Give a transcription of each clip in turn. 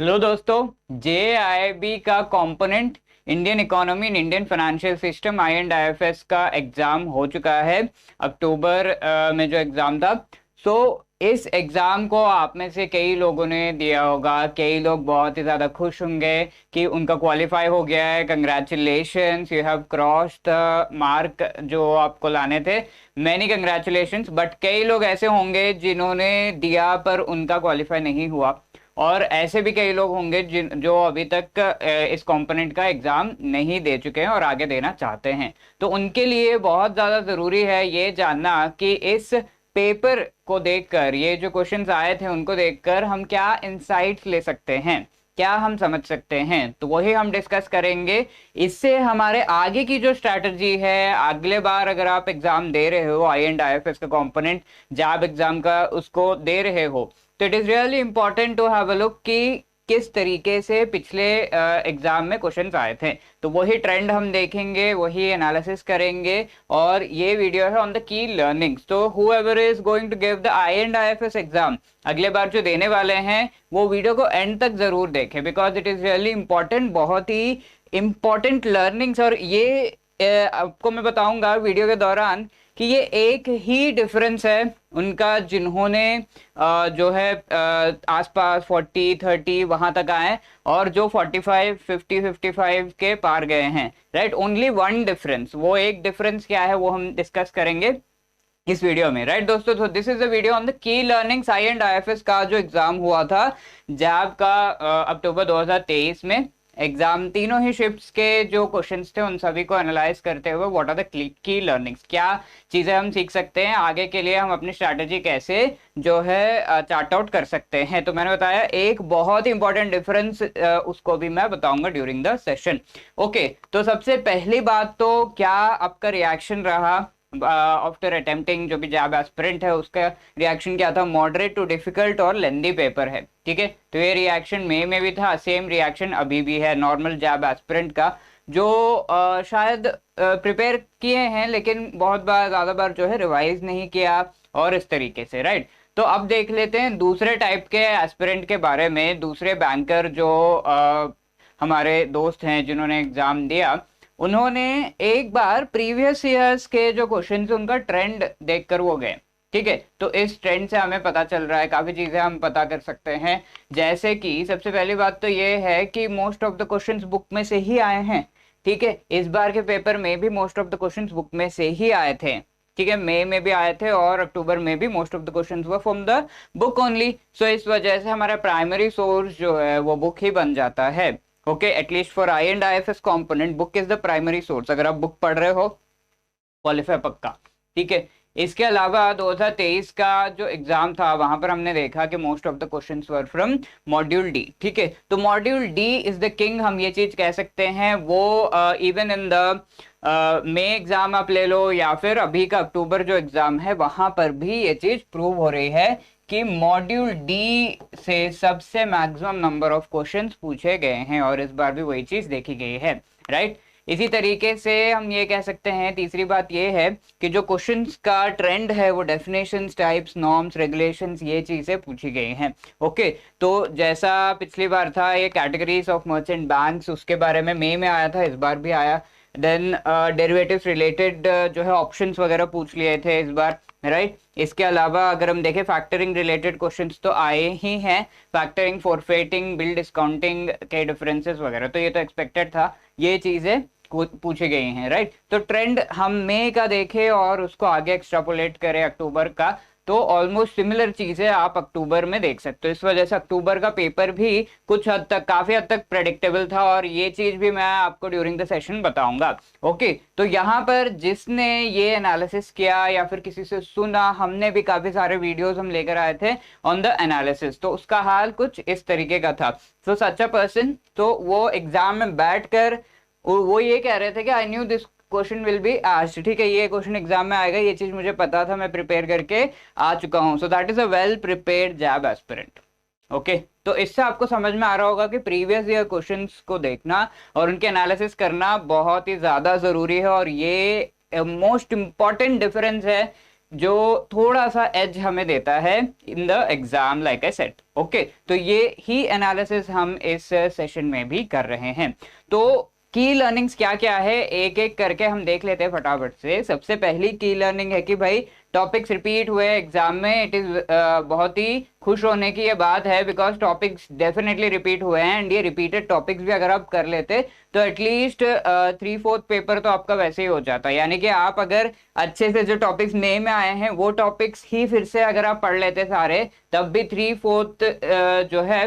Hello दोस्तों, JIB का component Indian economy and Indian financial system IND-IFS का exam हो चुका है। अक्टूबर में जो एग्जाम था, सो इस एग्जाम को आप में से कई लोगों ने दिया होगा। कई लोग बहुत ही ज़्यादा खुश होंगे कि उनका क्वालिफाई हो गया है। Congratulations, you have cross the mark जो आपको लाने थे। Many congratulations. बट कई लोग ऐसे होंगे जिन्होंने दिया पर उनका क्वालिफाई नहीं हुआ, और ऐसे भी कई लोग होंगे जिन जो अभी तक इस कंपोनेंट का एग्जाम नहीं दे चुके हैं और आगे देना चाहते हैं। तो उनके लिए बहुत ज़्यादा ज़रूरी है ये जानना कि इस पेपर को देखकर, ये जो क्वेश्चंस आए थे उनको देखकर हम क्या इंसाइट्स ले सकते हैं, क्या हम समझ सकते हैं, तो वही हम डिस्कस करेंगे। इससे हमारे आगे की जो स्ट्रैटेजी है, अगले बार अगर आप एग्जाम दे रहे हो IND-IFS का कंपोनेंट, जैब एग्जाम का उसको दे रहे हो, तो it is really important to have a look कि किस तरीके से पिछले एग्जाम में क्वेश्चंस आए थे। तो वही ट्रेंड हम देखेंगे, वही एनालिसिस करेंगे, और ये वीडियो है ऑन द की लर्निंग्स। तो whoever is going to give the IND-IFS exam, अगले बार जो देने वाले हैं, वो वीडियो को एंड तक जरूर देखें, because it is really important, बहुत ही इंपॉर्टेंट लर्निंग्स। और ये आपको मैं बताऊंगा वीडियो के दौरान कि ये एक ही डिफरेंस है उनका, जिन्होंने जो है आसपास 40-30 वहां तक आए, और जो 45 50-55 के पार गए हैं। Right, only one difference. वो एक डिफरेंस क्या है वो हम डिस्कस करेंगे इस वीडियो में। राइट दोस्तों, तो this is the video on the key learnings. IND-IFS का जो एग्जाम हुआ था जैब का अक्टूबर 2023 में, एग्जाम तीनों ही शिफ्ट्स के जो क्वेश्चंस थे उन सभी को एनालाइज करते हुए what are the key learnings, क्या चीजें हम सीख सकते हैं आगे के लिए, हम अपनी स्ट्रैटेजी कैसे जो है चार्ट आउट कर सकते हैं। तो मैंने बताया एक बहुत ही इंपॉर्टेंट डिफरेंस, उसको भी मैं बताऊंगा ड्यूरिंग द सेशन। ओके, तो सबसे पहली बात, तो क्या आपका रिएक्शन रहा आफ्टर अटेम्प्टिंग जो भी जैब एस्पिरेंट है, उसका रिएक्शन क्या था? मॉडरेट टू डिफिकल्ट और लेंदी पेपर है, ठीक है। तो ये रिएक्शन मई में भी था, सेम रिएक्शन अभी भी है नॉर्मल जैब एस्पिरेंट का, जो शायद प्रिपेयर किए हैं लेकिन बहुत बार, ज़्यादा बार जो है रिवाइज नहीं किया, और इस तरीके से। राइट, तो अब देख लेते हैं दूसरे टाइप के एस्पिरेंट के बारे में। दूसरे बैंकर जो हमारे दोस्त हैं जिन्होंने एग्जाम दिया, उन्होंने एक बार प्रीवियस ईयर्स के जो क्वेश्चन थे उनका ट्रेंड देखकर वो गए, ठीक है। तो इस ट्रेंड से हमें पता चल रहा है, काफी चीजें हम पता कर सकते हैं। जैसे कि सबसे पहली बात तो ये है कि most of the questions book में से ही आए हैं, ठीक है। इस बार के पेपर में भी most of the questions book में से ही आए थे, ठीक है। मई में भी आए थे और अक्टूबर में भी most of the questions were from the book only. So इस वजह से हमारा प्राइमरी सोर्स जो है वो बुक ही बन जाता है। Okay, at least for IND-IFS component book is the primary source. अगर आप बुक पढ़ रहे हो, क्वालिफाई पक्का, ठीक है। इसके अलावा 2023 का जो एग्जाम था वहां पर हमने देखा कि most of the questions were from module D, ठीक है। तो module D is the king, हम ये चीज कह सकते हैं। वो even in the May exam आप ले लो, या फिर अभी का अक्टूबर जो एग्जाम है, वहां पर भी ये चीज प्रूव हो रही है कि मॉड्यूल डी से सबसे मैक्सिमम नंबर ऑफ क्वेश्चंस पूछे गए हैं, और इस बार भी वही चीज देखी गई है। राइट, इसी तरीके से हम ये कह सकते हैं, तीसरी बात ये है कि जो क्वेश्चंस का ट्रेंड है वो डेफिनेशंस, टाइप्स, नॉर्म्स, रेगुलेशंस, ये चीजें पूछी गई हैं। ओके, तो जैसा पिछली बार था ये कैटेगरीज ऑफ मर्चेंट बैंक्स, उसके बारे में मई में आया था, इस बार भी आया। देन डेरिवेटिव्स रिलेटेड जो है ऑप्शंस वगैरह पूछ लिए थे इस बार। राइट, इसके अलावा अगर हम देखें फैक्टरिंग रिलेटेड क्वेश्चंस तो आए ही हैं, फैक्टरिंग, फॉरफेटिंग, बिल डिस्काउंटिंग के डिफरेंसेस वगैरह, तो ये तो एक्सपेक्टेड था, ये चीजें पूछी गई हैं। राइट, तो ट्रेंड हम मई का देखें और उसको आगे एक्सट्रापोलेट करें अक्टूबर का, तो ऑलमोस्ट सिमिलर चीजें आप अक्टूबर में देख सकते हो। इस वजह से अक्टूबर का पेपर भी कुछ हद तक, काफी हद तक प्रेडिक्टेबल था, और ये चीज भी मैं आपको ड्यूरिंग द सेशन बताऊंगा। ओके, तो यहाँ पर जिसने ये एनालिसिस किया या फिर किसी से सुना, हमने भी काफी सारे वीडियोस हम लेकर आए थे ऑन द एनालिसिस, तो उसका हाल कुछ इस तरीके का था। सो सच अ पर्सन, तो वो एग्जाम में बैठ कर वो ये कह रहे थे कि I knew this question will be asked, ठीक है, ये क्वेश्चन एग्जाम में आएगा, ये चीज मुझे पता था, मैं प्रिपेयर करके आ चुका हूं। So that is a well prepared JAIIB aspirant. Okay, तो इससे आपको समझ में आ रहा होगा कि प्रीवियस ईयर क्वेश्चंस को देखना और उनके एनालिसिस करना बहुत ही ज्यादा जरूरी है, और ये मोस्ट इंपॉर्टेंट डिफरेंस है जो थोड़ा सा एज हमें देता है in the exam, like I said. Okay, तो ये ही एनालिसिस हम इस सेशन में भी कर रहे हैं। तो की लर्निंग्स क्या क्या है एक एक करके हम देख लेते हैं फटाफट से। सबसे पहली की लर्निंग है कि भाई टॉपिक्स रिपीट हुए एग्जाम में, इट इज बहुत ही खुश होने की ये बात है, बिकॉज टॉपिक्स डेफिनेटली रिपीट हुए हैं। एंड ये रिपीटेड टॉपिक्स भी अगर आप कर लेते तो एटलीस्ट 3/4 पेपर तो आपका वैसे ही हो जाता। यानी कि आप अगर अच्छे से जो टॉपिक्स नए में आए हैं वो टॉपिक्स ही फिर से अगर आप पढ़ लेते सारे, तब भी 3/4 जो है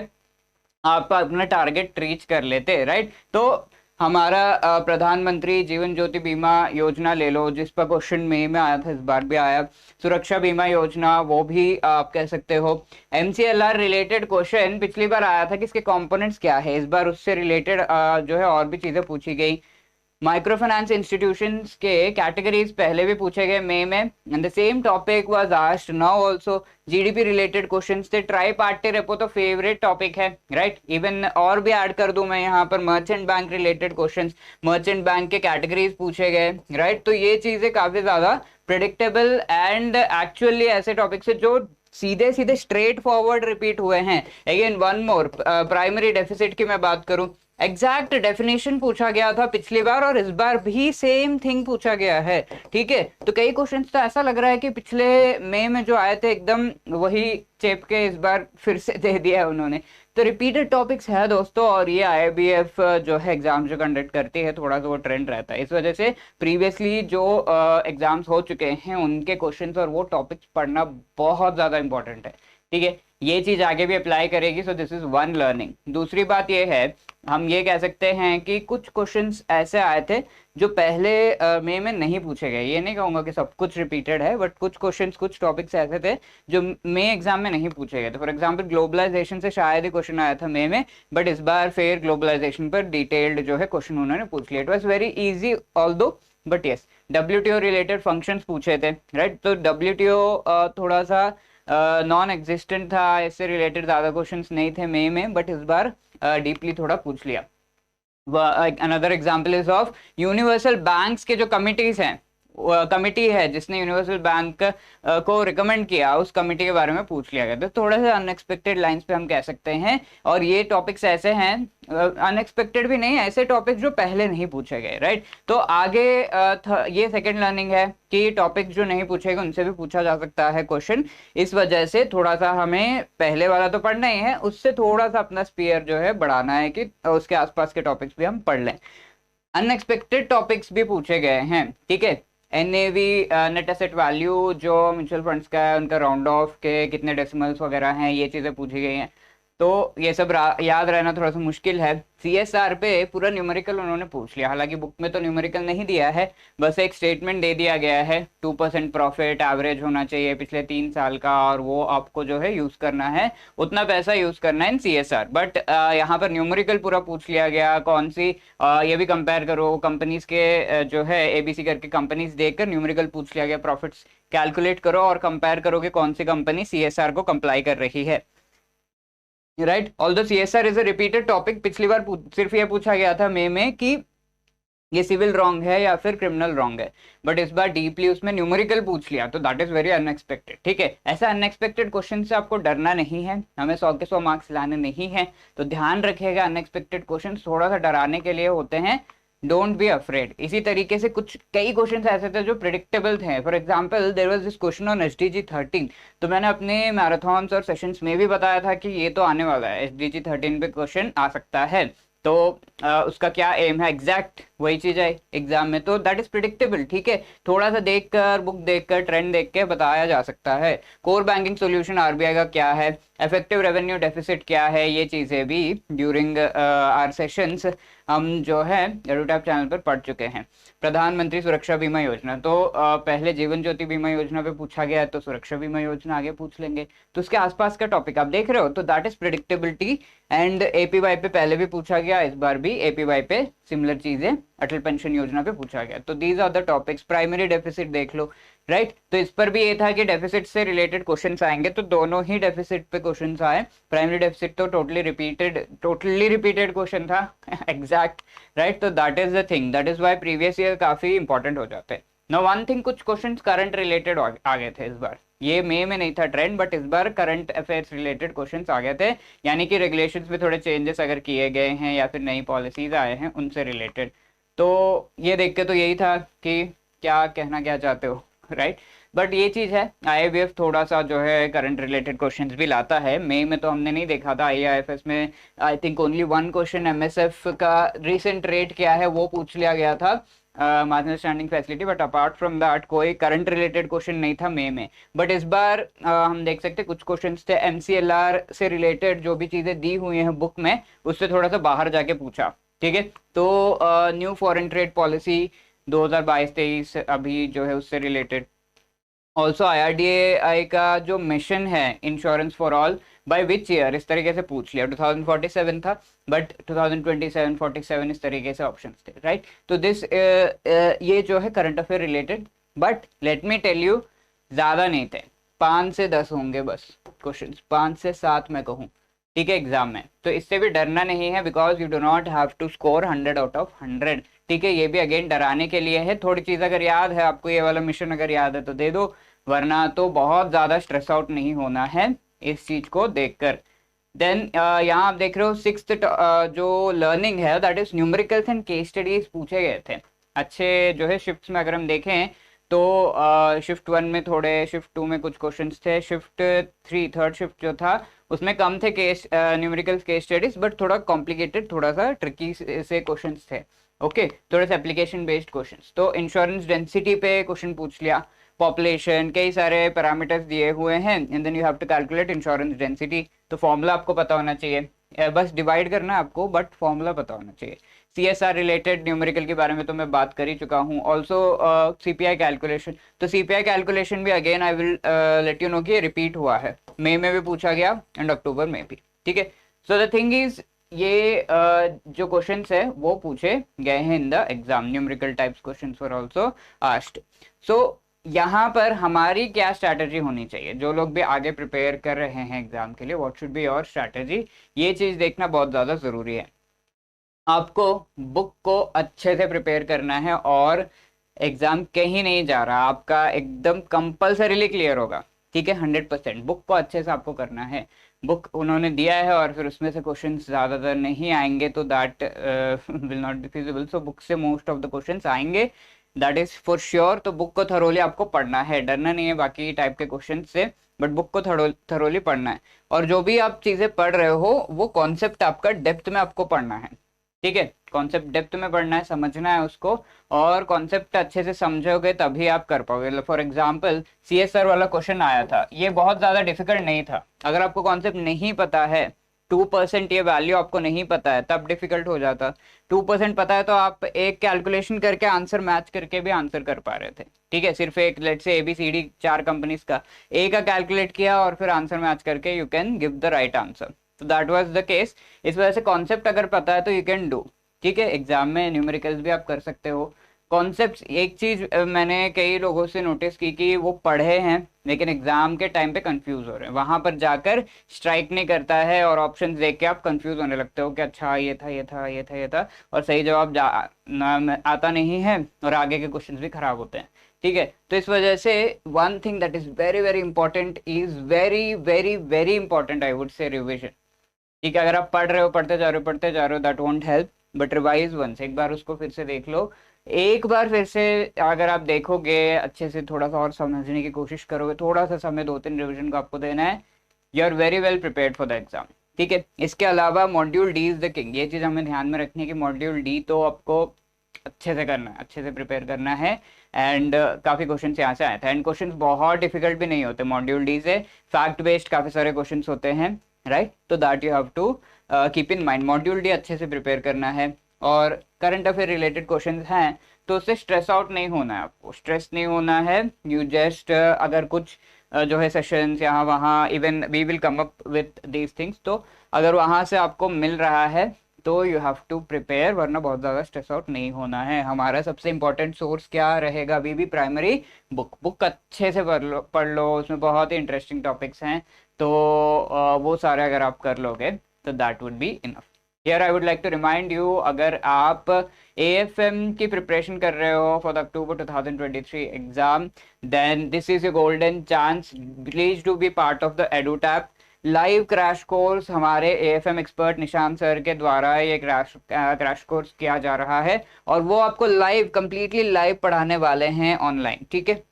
आप अपना टारगेट रीच कर लेते, राइट। तो हमारा प्रधानमंत्री जीवन ज्योति बीमा योजना ले लो, जिस पर क्वेश्चन में आया था, इस बार भी आया। सुरक्षा बीमा योजना, वो भी आप कह सकते हो। MCLR रिलेटेड क्वेश्चन पिछली बार आया था कि इसके कंपोनेंट्स क्या है, इस बार उससे रिलेटेड जो है और भी चीजें पूछी गई। माइक्रो फाइनेंस इंस्टीट्यूशंस के कैटेगरीज पहले भी पूछे गए मई में, and the same topic was asked now also. GDP related questions थे। ट्राई पार्टी रेपो तो फेवरेट टॉपिक है, राइट। इवन और भी ऐड कर दूं मैं यहाँ पर, merchant bank related questions, merchant bank के कैटेगरीज पूछे गए, राइट। तो ये चीजें काफी ज्यादा प्रिडिक्टेबल एंड एक्चुअली ऐसे टॉपिक्स है जो सीधे सीधे स्ट्रेट फॉरवर्ड रिपीट हुए हैं। Again one more, primary deficit की मैं बात करूं, एग्जैक्ट डेफिनेशन पूछा गया था पिछली बार और इस बार भी सेम थिंग पूछा गया है, ठीक है। तो कई क्वेश्चंस तो ऐसा लग रहा है कि पिछले मई में जो आए थे एकदम वही चेप के इस बार फिर से दे दिया है उन्होंने। तो रिपीटेड टॉपिक्स है दोस्तों, और ये IIBF जो है एग्जाम जो कंडक्ट करती है, थोड़ा सा वो ट्रेंड रहता है। इस वजह से प्रीवियसली जो एग्जाम्स हो चुके हैं उनके क्वेश्चंस और वो टॉपिक्स पढ़ना बहुत ज्यादा इंपॉर्टेंट है, ठीक है। ये चीज आगे भी अप्लाई करेगी, so this is one learning. दूसरी बात ये है, हम ये कह सकते हैं कि कुछ क्वेश्चंस ऐसे आए थे जो पहले मई में नहीं पूछे गए। ये नहीं कहूंगा कि सब कुछ रिपीटेड है, बट कुछ क्वेश्चंस, कुछ टॉपिक्स ऐसे थे जो मई एग्जाम में नहीं पूछे गए थे। फॉर एग्जांपल ग्लोबलाइजेशन से शायद ही क्वेश्चन आया था मई में, बट इस बार फिर ग्लोबलाइजेशन पर डिटेल्ड जो है क्वेश्चन उन्होंने पूछ लिया। It was very easy although, but yes. WTO related functions पूछे थे, राइट। तो WTO थोड़ा सा नॉन एग्जिस्टेंट था, इससे रिलेटेड ज्यादा क्वेश्चंस नहीं थे मई में, बट इस बार डीपली थोड़ा पूछ लिया। Another example is of universal banks के जो कमिटीज हैं, कमिटी है जिसने यूनिवर्सल बैंक को रिकमेंड किया, उस कमिटी के बारे में पूछ लिया गया। तो थोड़े से अनएक्सपेक्टेड लाइंस पे हम कह सकते हैं, और ये टॉपिक्स ऐसे हैं, अनएक्सपेक्टेड भी नहीं, ऐसे टॉपिक्स जो पहले नहीं पूछे गए, राइट। तो आगे ये सेकंड लर्निंग है कि टॉपिक्स जो नहीं पूछे गए उनसे भी पूछा जा सकता है क्वेश्चन। इस वजह से थोड़ा सा हमें पहले वाला तो पढ़ना ही है, उससे थोड़ा सा अपना स्पीयर जो है बढ़ाना है कि उसके आसपास के टॉपिक्स भी हम पढ़ लें। अनएक्सपेक्टेड टॉपिक्स भी पूछे गए हैं, ठीक है। NAV, नेट एसेट वैल्यू जो म्यूचुअल फंड्स का है, उनका राउंड ऑफ के कितने डेसिमल्स वगैरह हैं, ये चीज़ें पूछी गई हैं। तो ये सब याद रहना थोड़ा सा मुश्किल है। CSR पे पूरा न्यूमेरिकल उन्होंने पूछ लिया, हालांकि बुक में तो न्यूमेरिकल नहीं दिया है, बस एक स्टेटमेंट दे दिया गया है, 2% प्रॉफिट एवरेज होना चाहिए पिछले 3 साल का, और वो आपको जो है यूज करना है, उतना पैसा यूज करना है इन CSR। बट यहाँ पर न्यूमेरिकल पूरा पूछ लिया गया, कौन सी ये भी कंपेयर करो कंपनीज के जो है ABC करके कंपनीज देखकर न्यूमेरिकल पूछ लिया गया, प्रॉफिट्स कैलकुलेट करो और कंपेयर करो कि कौन सी कंपनी CSR को कंप्लाई कर रही है, right. Although CSR is a repeated topic, पिछली बार सिर्फ ये पूछा गया था मई में कि ये सिविल रॉन्ग है या फिर क्रिमिनल रॉन्ग है, बट इस बार डीपली उसमें न्यूमेरिकल पूछ लिया, तो दैट इज वेरी अनएक्सपेक्टेड, ठीक है। ऐसा अनएक्सपेक्टेड क्वेश्चन से आपको डरना नहीं है, हमें 100 के 100 मार्क्स लाने नहीं है, तो ध्यान रखिएगा अनएक्सपेक्टेड क्वेश्चन थोड़ा सा डराने के लिए होते हैं, डोंट बी अफ्रेड। इसी तरीके से कुछ कई क्वेश्चन ऐसे थे जो प्रिडिक्टेबल थे। For example there was this question on SDG 13, तो मैंने अपने मैराथन्स और सेशंस में भी बताया था कि ये तो आने वाला है, SDG 13 पे क्वेश्चन आ सकता है। तो उसका क्या एम है, एग्जैक्ट वही चीज है एग्जाम में, तो दैट इज प्रिडिक्टेबल, ठीक है। थोड़ा सा देखकर, बुक देखकर, ट्रेंड देख के बताया जा सकता है। कोर बैंकिंग सॉल्यूशन RBI का क्या है, इफेक्टिव रेवेन्यू डेफिसिट क्या है, ये चीजें भी ड्यूरिंग आवर सेशंस हम जो है यूट्यूब चैनल पर पढ़ चुके हैं। प्रधानमंत्री सुरक्षा बीमा योजना, तो पहले जीवन ज्योति बीमा योजना पे पूछा गया है, तो सुरक्षा बीमा योजना आगे पूछ लेंगे। तो उसके आसपास का टॉपिक आप देख रहे हो, तो that is predictability. And APY पे पहले भी पूछा गया, इस बार भी APY पे सिमिलर चीजें अटल पेंशन योजना पे पूछा गया। तो these are the topics. Primary deficit देख लो, राइट। तो इस पर भी ये था कि डेफिसिट से रिलेटेड क्वेश्चंस आएंगे, तो दोनों ही डेफिसिट पे क्वेश्चंस आए। प्राइमरी डेफिसिट तो टोटली रिपीटेड क्वेश्चन था एग्जैक्ट, राइट। तो that is the thing, that is why previous year काफी इंपॉर्टेंट हो जाते हैं। नो वन थिंग, कुछ क्वेश्चंस करंट रिलेटेड आ गए थे इस बार, ये मई में नहीं था ट्रेंड, बट इस बार करंट अफेयर्स रिलेटेड क्वेश्चंस आ गए थे, यानी कि रेगुलेशंस में थोड़े चेंजेस अगर किए गए हैं या फिर नई पॉलिसीज आए हैं उनसे रिलेटेड। तो ये देख के तो यही था कि क्या कहना क्या चाहते हो, राइट। बट ये चीज है, आईआईबीएफ थोड़ा सा जो है करंट रिलेटेड क्वेश्चंस भी लाता है। मई में तो हमने नहीं देखा था आईआईएफएस में, I think only one question MSF का रिसेंट रेट क्या है वो पूछ लिया गया था, marginal standing facility, but apart from that कोई करंट रिलेटेड क्वेश्चन नहीं था मई में। बट इस बार हम देख सकते कुछ क्वेश्चंस थे एमसीएलआर से रिलेटेड, जो भी चीजें दी हुई हैं बुक में उससे थोड़ा सा बाहर जाके पूछा, ठीक है। तो न्यू फॉरेन ट्रेड पॉलिसी 2022-23 अभी जो है उससे रिलेटेड, ऑल्सो आईआरडीएआई का जो मिशन है insurance for all by which year, इस तरीके से पूछ लिया, 2047 था, बट 2027 47 इस तरीके से ऑप्शंस थे, राइट। तो दिस ये जो है current affair related, but let me tell you ज्यादा नहीं थे, 5 से 10 होंगे बस क्वेश्चंस, 5 से 7 मैं कहूँ, ठीक है, एग्जाम में। तो इससे भी डरना नहीं है, because you do not have to score 100 out of 100, ठीक है। ये भी अगेन डराने के लिए है, थोड़ी चीज अगर याद है आपको, ये वाला मिशन अगर याद है तो दे दो, वरना तो बहुत ज्यादा स्ट्रेस आउट नहीं होना है इस चीज को देखकर। देन यहाँ आप देख रहे हो सिक्स्थ जो लर्निंग है that is numericals and case studies पूछे गए थे अच्छे जो है शिफ्ट में। अगर हम देखें तो शिफ्ट 1 में थोड़े, शिफ्ट 2 में कुछ क्वेश्चंस थे, शिफ्ट 3 थर्ड शिफ्ट जो था उसमें कम थे case numericals case studies, but थोड़ा कॉम्प्लिकेटेड, थोड़ा सा ट्रिकी से क्वेश्चंस थे, ओके, थोड़े से एप्लीकेशन बेस्ड क्वेश्चंस। तो इंश्योरेंस डेंसिटी पे क्वेश्चन पूछ लिया, पॉपुलेशन, कई सारे पैरामीटर्स दिए हुए हैं, and then you have to calculate insurance density. तो फॉर्मूला आपको पता होना चाहिए, बस डिवाइड करना है आपको, बट फॉर्मूला पता होना चाहिए। सीएसआर रिलेटेड न्यूमेरिकल के बारे में तो मैं बात कर ही चुका हूँ। ऑल्सो सीपीआई कैलकुलेशन, तो सीपीआई कैलकुलेशन भी again I will let you know कि रिपीट हुआ है, मई में भी पूछा गया एंड अक्टूबर में भी, ठीक है। सो द थिंग इज ये जो क्वेश्चंस है वो पूछे गए हैं in the exam, numerical types questions were also asked. So यहाँ पर हमारी क्या स्ट्रैटेजी होनी चाहिए, जो लोग भी आगे प्रिपेयर कर रहे हैं एग्जाम के लिए, what should be your strategy, ये चीज देखना बहुत ज्यादा जरूरी है। आपको बुक को अच्छे से प्रिपेयर करना है, और एग्जाम कहीं नहीं जा रहा, आपका एकदम कंपल्सरीली क्लियर होगा, ठीक है, 100%। बुक को अच्छे से आपको करना है, बुक उन्होंने दिया है और फिर उसमें से क्वेश्चन ज्यादातर नहीं आएंगे तो that will not be feasible. So book से मोस्ट ऑफ द क्वेश्चन आएंगे, दैट इज फॉर श्योर। तो बुक को थरोली आपको पढ़ना है, डरना नहीं है बाकी टाइप के क्वेश्चन से, बट बुक को थरोली पढ़ना है। और जो भी आप चीजें पढ़ रहे हो वो कॉन्सेप्ट आपका डेप्थ में आपको पढ़ना है, ठीक है, कॉन्सेप्ट डेप्थ में पढ़ना है, समझना है उसको, और कॉन्सेप्ट अच्छे से समझोगे तभी आप कर पाओगे। फॉर एग्जाम्पल सीएसआर वाला क्वेश्चन आया था, ये बहुत ज्यादा डिफिकल्ट नहीं था। अगर आपको कॉन्सेप्ट नहीं पता है, 2% ये वैल्यू आपको नहीं पता है तब डिफिकल्ट हो जाता, 2% पता है तो आप एक कैलकुलेशन करके आंसर मैच करके भी आंसर कर पा रहे थे, ठीक है। सिर्फ एक, लेट से ABCD 4 कंपनीज का, ए का कैलकुलेट किया और फिर आंसर मैच करके you can give the right answer. तो दैट वाज द केस। इस वजह से कॉन्सेप्ट अगर पता है तो यू कैन डू, ठीक है। एग्जाम में न्यूमेरिकल्स भी आप कर सकते हो। कॉन्सेप्ट, एक चीज मैंने कई लोगों से नोटिस की कि वो पढ़े हैं लेकिन एग्जाम के टाइम पे कंफ्यूज हो रहे हैं, वहां पर जाकर स्ट्राइक नहीं करता है और ऑप्शंस देख के आप कंफ्यूज होने लगते हो कि अच्छा ये था ये था ये था ये था, और सही जवाब आता नहीं है और आगे के क्वेश्चंस भी खराब होते हैं, ठीक है। तो इस वजह से one thing that is very very important is very very very important, I would say revision, ठीक है। अगर आप पढ़ रहे हो, पढ़ते जा रहे हो, that won't help, but revise once, एक बार उसको फिर से देख लो, एक बार फिर से अगर आप देखोगे अच्छे से, थोड़ा सा और समझने की कोशिश करोगे, थोड़ा सा समय 2-3 रिविजन को आपको देना है, you are very well prepared for the exam, ठीक है। इसके अलावा module D is the king, ये चीज़ हमें ध्यान में रखनी है कि मॉड्यूल डी तो आपको अच्छे से करना है, अच्छे से प्रिपेयर करना है, एंड काफ़ी क्वेश्चन यहाँ से आए थे, एंड क्वेश्चन बहुत डिफिकल्ट भी नहीं होते मॉड्यूल डी से, फैक्ट बेस्ड काफ़ी सारे क्वेश्चन होते हैं, राइट। तो that you have to keep in mind, module D अच्छे से प्रिपेयर करना है, और करंट अफेयर रिलेटेड क्वेश्चन हैं तो उससे स्ट्रेस आउट नहीं होना है, आपको स्ट्रेस नहीं होना है, यू जस्ट अगर कुछ जो है सेशंस यहाँ वहाँ, even we will come up with these things, तो अगर वहाँ से आपको मिल रहा है तो यू हैव टू प्रिपेयर, वरना बहुत ज़्यादा स्ट्रेस आउट नहीं होना है। हमारा सबसे इंपॉर्टेंट सोर्स क्या रहेगा अभी भी, प्राइमरी बुक, बुक अच्छे से पढ़ लो, उसमें बहुत ही इंटरेस्टिंग टॉपिक्स हैं, तो वो सारे अगर आप कर लोगे तो that would be enough. Here I would like to remind you, अगर आप AFM की प्रिपरेशन कर रहे हो for the October 2023 exam, then this is a golden chance, please to be part of the EduTap live crash course. हमारे AFM expert Nishant sir के द्वारा ये क्रैश कोर्स किया जा रहा है, और वो आपको लाइव, कंप्लीटली लाइव पढ़ाने वाले हैं ऑनलाइन, ठीक है।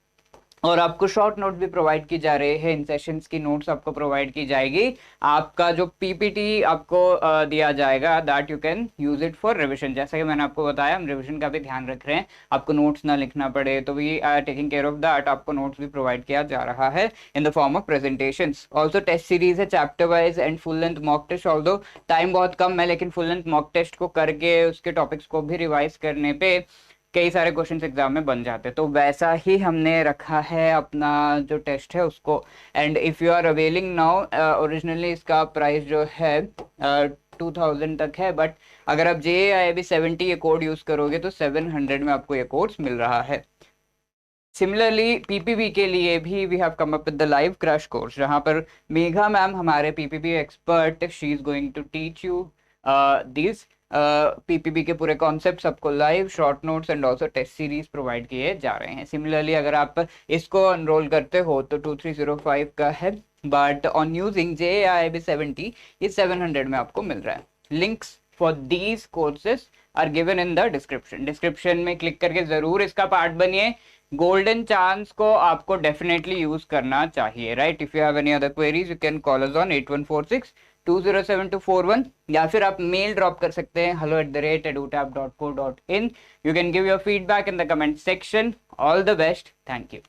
और आपको शॉर्ट नोट भी प्रोवाइड की जा रही है, इन सेशंस की नोट्स आपको प्रोवाइड की जाएगी। आपका जो PPT आपको दिया जाएगा, that you can use it for revision. जैसा कि मैंने आपको बताया, हम रिविजन का भी ध्यान रख रहे हैं, आपको नोट्स ना लिखना पड़े, तो we are taking care of that. आपको नोट्स भी प्रोवाइड किया जा रहा है in the form of presentations. Also test series है, chapter wise and full length mock test. Although time बहुत कम है, लेकिन फुल लेंथ मॉक टेस्ट को करके उसके टॉपिक्स को भी रिवाइज करने पे कई सारे क्वेश्चंस एग्जाम में बन जाते हैं। तो वैसा ही हमने रखा है अपना जो टेस्ट है उसको। And if you are availing now, originally इसका प्राइस जो है 2000 तक है, बट अगर आप JAIB 70 ये कोड यूज़ करोगे तो 700 में आपको ये कोर्स मिल रहा है। सिमिलरली PPB के लिए भी we have come up with the live crash course, जहाँ पर मेघा मैम हमारे PPB expert, she is going to teach you this PPB के पूरे कॉन्सेप्ट्स आपको live, short notes and also test series provide किए जा रहे हैं। सिमिलरली अगर आप इसको एनरोल करते हो तो 2305 का है, बट ऑन यूजिंग JAIB 70 ये 700 में आपको मिल रहा है। Links for these courses are given in the description में क्लिक करके जरूर इसका पार्ट बनिए। गोल्डन चांस को आपको डेफिनेटली यूज करना चाहिए, right. If you have any other queries you can call us on 8146207241, या फिर आप मेल ड्रॉप कर सकते हैं hello@edutap.co.in। You can give your feedback in the comment section. All the best, thank you.